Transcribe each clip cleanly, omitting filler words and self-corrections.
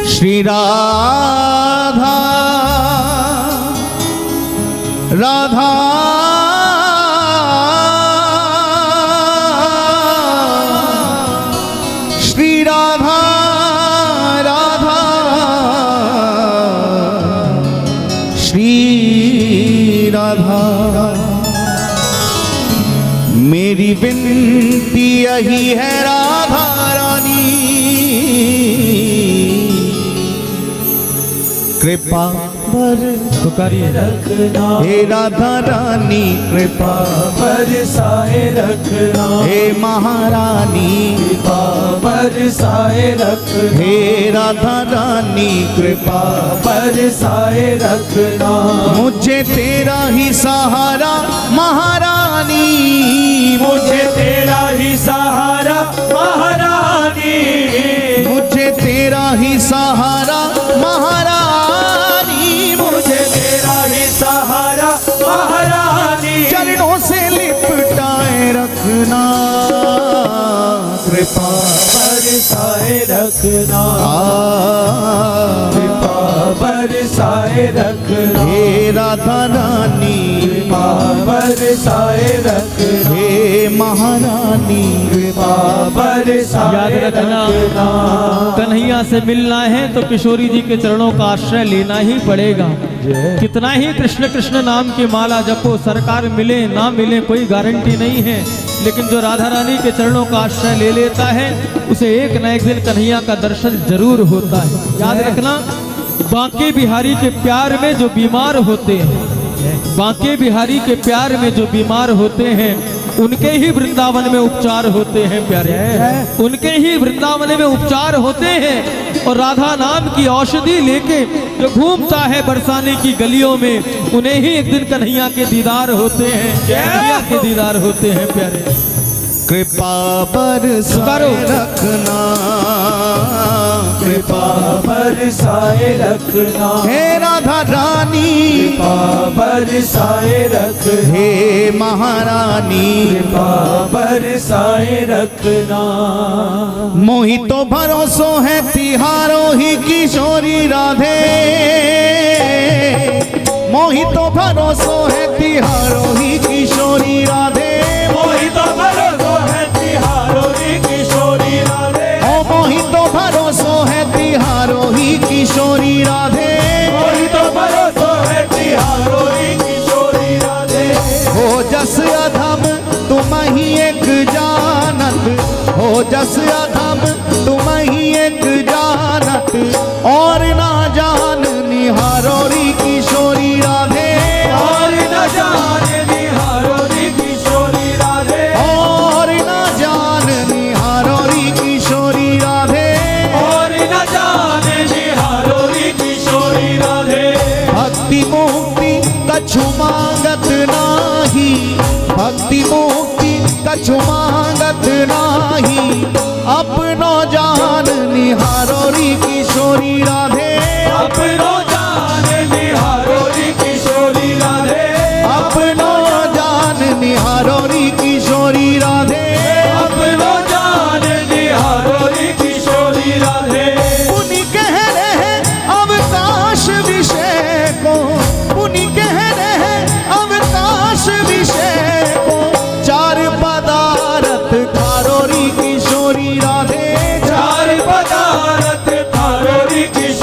श्री राधा राधा श्री राधा राधा श्री राधा। मेरी विनती यही है राधा रानी, कृपा पुकारिए रखना हे राधा रानी, कृपा बरसाए रखना हे महारानी, कृपा बरसाए रखना हे राधा रानी, कृपा बरसाए रखना। मुझे तेरा ही सहारा महारानी, मुझे तेरा ही सहारा महारानी, मुझे तेरा ही सहारा महारानी, मुझे तेरा ही सहारा महारानी। चरणों से लिपटाए रखना, कृपा बरसाए रखना, कृपा बरसाए रखना हे राधा रानी, कृपा बरसाए रखना हे महारानी, कृपा बरसाए याद रखना, कन्हैया से मिलना है तो किशोरी जी के चरणों का आश्रय लेना ही पड़ेगा। कितना ही कृष्ण कृष्ण नाम की माला जपो, सरकार मिले ना मिले कोई गारंटी नहीं है, लेकिन जो राधा रानी के चरणों का आश्रय ले लेता है उसे एक न एक दिन कन्हैया का दर्शन जरूर होता है। याद रखना, बांके बिहारी के प्यार में जो बीमार होते हैं, बांके बिहारी के प्यार में जो बीमार होते हैं उनके ही वृंदावन में उपचार होते हैं प्यारे, उनके ही वृंदावन में उपचार होते हैं। और राधा नाम की औषधि लेके जो घूमता है बरसाने की गलियों में, उन्हें ही एक दिन कन्हैया के दीदार होते हैं, कन्हैया के दीदार होते हैं प्यारे। कृपा बरसाए रखना, कृपा बरसाए रखना हे राधा रानी, कृपा बरसाए रखना हे महारानी, कृपा बरसाए रखना। मोहि तो भरोसो है तिहारो ही किशोरी राधे, मोहि तो भरोसो है तिहारो ही किशोरी राधे, मोहि तो भरोसो है तिहारो ही किशोरी राधे, ओ मोहि तो भरोसो है तिहारो ही किशोरी राधे, मोहि तो भरोसो है तिहारो ही किशोरी राधे। हो जस अधम तुम ही एक जानत, हो जस अधम तुम ही एक जानत, और ना जान निहारोरी किशोरी राधे, और न जाने निहारोरी किशोरी राधे, और ना जान निहारोरी किशोरी राधे, और न जाने निहारोरी किशोरी राधे। भक्ति मुक्ति कछु मांगत नाही, भक्ति मुक्ति कछु मांगत नाही, अपनो जान निहारोरी किशोरी राधे, अपनो जाने निहारोरी किशोरी राधे, अपनो जान निहारोरी किशोरी राधे, अपनो जाने निहारोरी किशोरी राधे। पुनि कह रहे अवकाश विषय को, पुनि कह रहे अवकाश विषय को, चार पदार्थ खारोरी किशोरी राधे, चार पदार्थ खारोरी किशोरी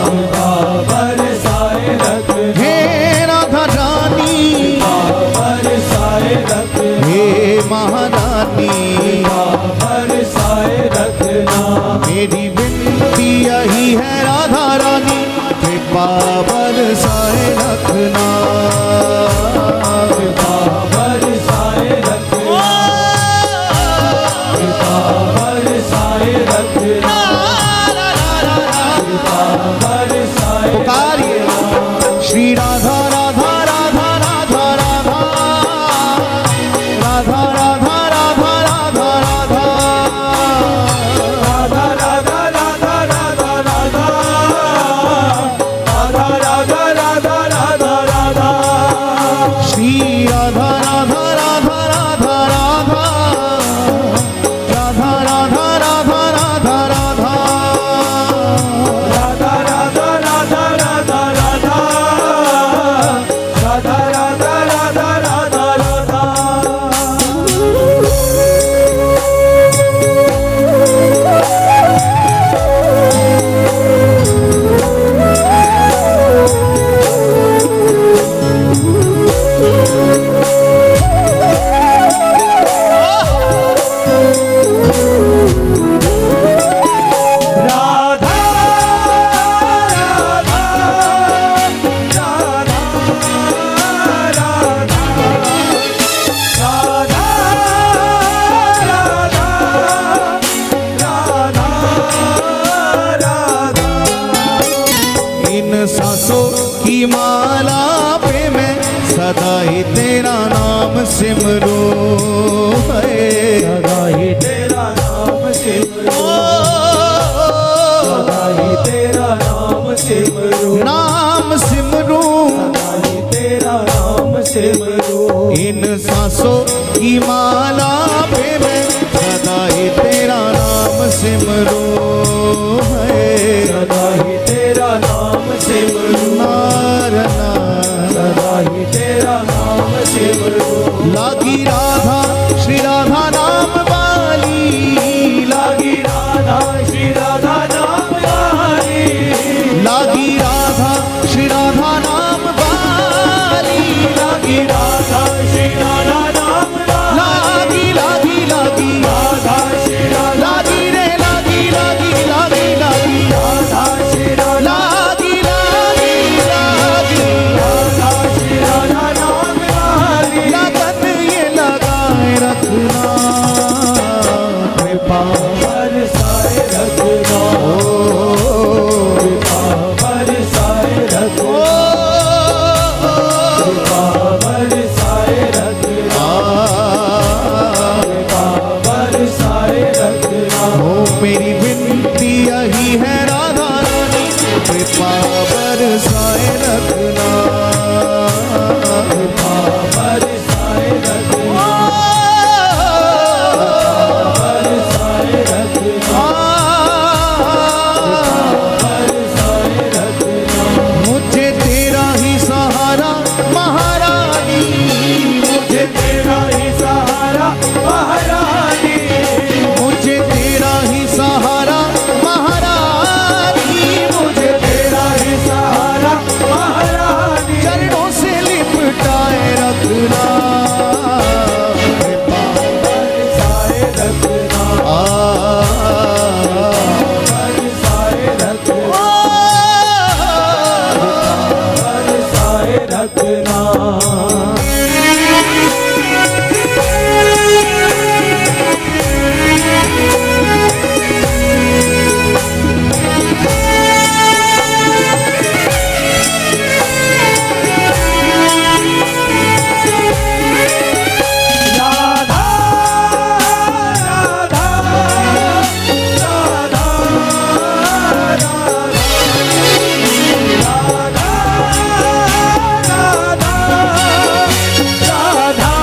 सदा ही तेरा नाम सिमरो है, सदा ही तेरा नाम सिमरो, सदा ही तेरा नाम सिमरो, नाम सिमरो सदा ही तेरा नाम सिमरो। इन सांसों की माला पे मैं सदा ही तेरा नाम सिमरो है, सदा ही तेरा नाम सिमरो, नारना सदा ही तेरा नाम सिमरो। लागी राधा श्री राधा नाम वाली, लागी राधा श्री राधा नाम वाली, लागी राधा श्री राधा नाम वाली, लागी राधा श्री राधा नाम वाली, लागी लागी लागी राधा श्री राधा, लागी रे लागी लागी लागी लागी राधा श्री राधा, लागी लागी लागी राधा श्री राधा नाम वाली। लगन ये लगाए रखना, कृपा बरसाए रखना, कृपा बरसाए रखना, कृपा बरसाए रखना, कृपा बरसाए रखना। ओ मेरी विनती यही है राधा रानी, कृपा बरसाए रखना, कृपा बरसाए रखना, बरसाए रखना, बरसाए रखना। मुझे तेरा ही सहारा महारानी, मुझे तेरा ही सहारा महारानी, मुझे तेरा ही सहारा महारानी, मुझे तेरा ही सहारा महारानी। चरणों से लिपटाए रखना, कृपा बरसाए रखना, बरसाए रखना, बरसाए रखना। राधा राधा राधा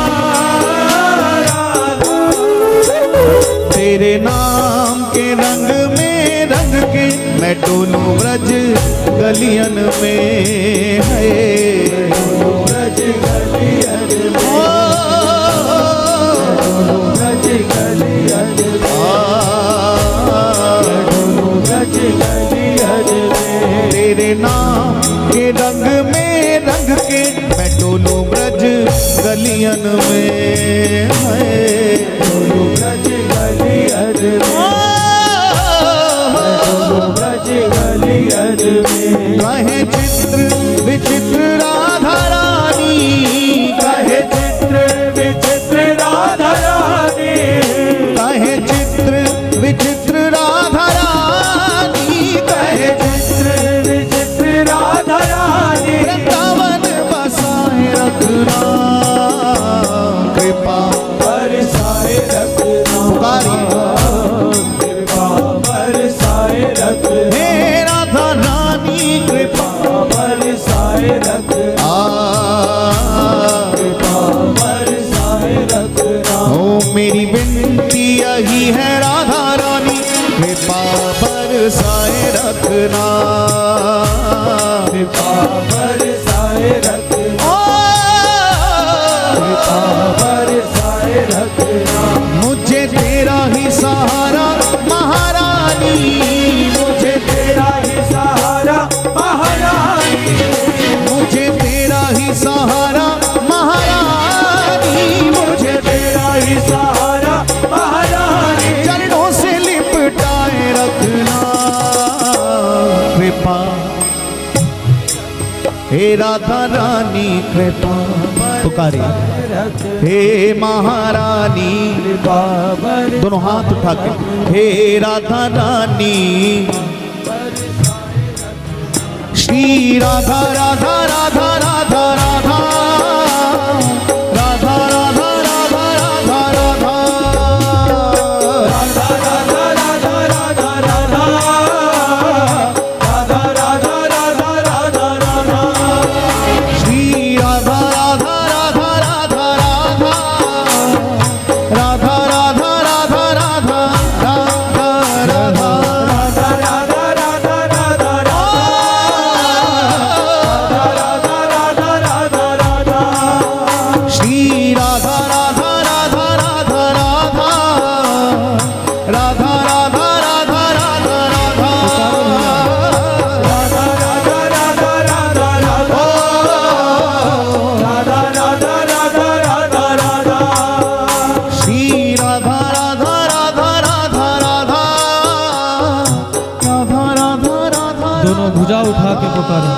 तेरे नाम के रंग में रंग के मैं डोलूं ब्रज गलियन में है, ब्रज गलियन में, ओ, ब्रज गलियन में, ब्रज गलियन में। तेरे नाम के रंग में रंग के मैं डोलूं ब्रज गलियन में है, ब्रज गलियन में, ब्रज गलियन में। कहे चित्र विचित्र राधा रानी, कहे चित्र विचित्र राधा रानी, कहे चित्र विचित्र राधा रानी, कहे चित्र विचित्र राधा रानी। वृंदावन बसाए रखना, कृपा बरसाए रखना, कृपा बरसाए रखना, हे राधा रानी कृपा बरसाए रखना, कृपा बरसाए रखना। ओ मेरी विनती यही है राधा रानी, कृपा बरसाए रखना, कृपा बरसाए रखना, ओ, कृपा बरसाए रखना। मुझे तेरा ही सहारा महारानी, मुझे तेरा ही सहारा महारानी, मुझे तेरा ही सहारा महारानी, मुझे तेरा ही सहारा महारानी। चरणों से लिपटाए रखना, कृपा हे राधा रानी कृपा पुकारी, हे महारानी कृपा बर दोनों हाथ उठा के, हे राधा रानी श्री राधा राधा राधा राधा राधा पुकारे।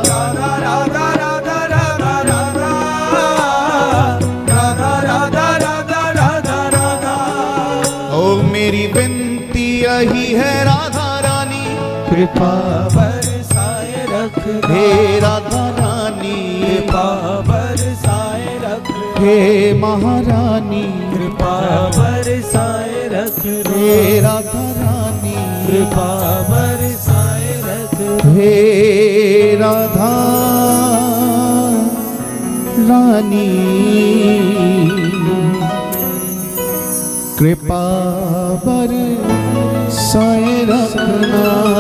राधा राधा राधा राधा राधा राधा राधा राधा राधा राधा। ओ मेरी विनती यही है राधा रानी, कृपा बरसाए रख हे राधा रानी, कृपा बरसाए रख हे महारानी, कृपा बरसाए रख हे राधा रानी, कृपा बरसाए रख हे राधा रानी, कृपा बरसाए रखना।